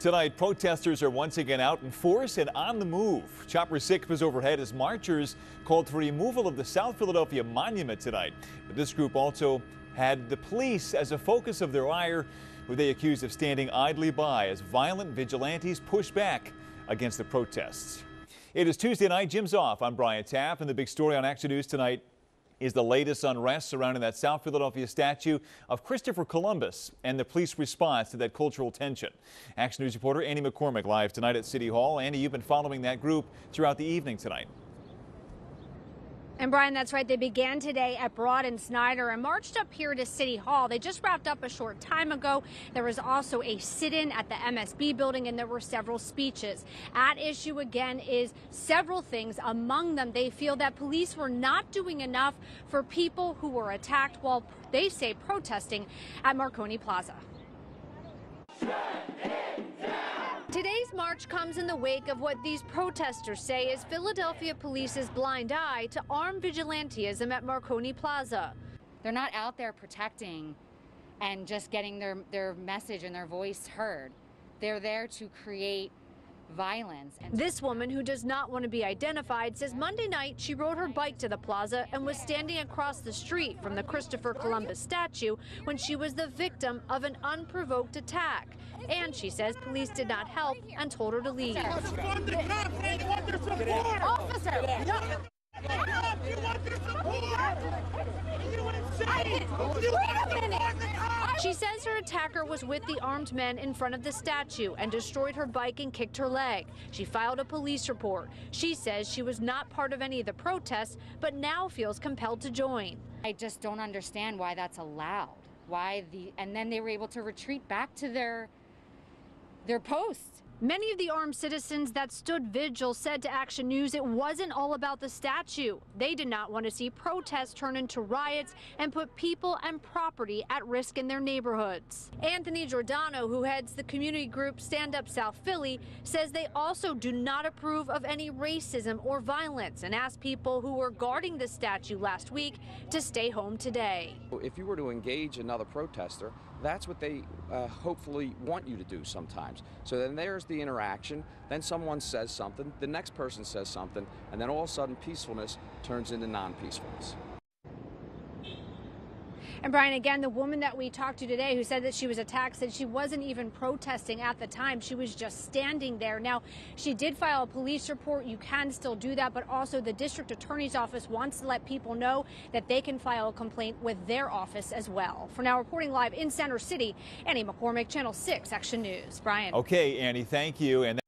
Tonight, protesters are once again out in force and on the move. Chopper 6 was overhead as marchers called for removal of the South Philadelphia monument tonight. But this group also had the police as a focus of their ire, who they accused of standing idly by as violent vigilantes push back against the protests. It is Tuesday night. Jim's off. I'm Brian Taff, and the big story on Action News tonight is the latest unrest surrounding that South Philadelphia statue of Christopher Colombus and the police response to that cultural tension. Action News reporter Andy McCormick live tonight at City Hall. Andy, you've been following that group throughout the evening tonight. And Brian, that's right. They began today at Broad and Snyder and marched up here to City Hall. They just wrapped up a short time ago. There was also a sit-in at the MSB building, and there were several speeches. At issue again is several things. Among them, they feel that police were not doing enough for people who were attacked while they say protesting at Marconi Plaza. Today's march comes in the wake of what these protesters say is Philadelphia police's blind eye to armed vigilantism at Marconi Plaza. They're not out there protecting and just getting their message and their voice heard. They're there to create violence. This woman, who does not want to be identified, says Monday night she rode her bike to the plaza and was standing across the street from the Christopher Columbus statue when she was the victim of an unprovoked attack. And she says police did not help and told her to leave. She says her attacker was with the armed men in front of the statue and destroyed her bike and kicked her leg. She filed a police report. She says she was not part of any of the protests, but now feels compelled to join. I just don't understand why that's allowed. And then they were able to retreat back to their posts. Many of the armed citizens that stood vigil said to Action News it wasn't all about the statue. They did not want to see protests turn into riots and put people and property at risk in their neighborhoods. Anthony Giordano, who heads the community group Stand Up South Philly, says they also do not approve of any racism or violence and asked people who were guarding the statue last week to stay home today. If you were to engage another protester, that's what they hopefully want you to do sometimes. So then there's the interaction, then someone says something, the next person says something, and then all of a sudden peacefulness turns into non-peacefulness. And Brian, again, the woman that we talked to today who said that she was attacked said she wasn't even protesting at the time. She was just standing there. Now, she did file a police report. You can still do that, but also the district attorney's office wants to let people know that they can file a complaint with their office as well. For now, reporting live in Center City, Annie McCormick, Channel 6 Action News. Brian. Okay, Annie, thank you. And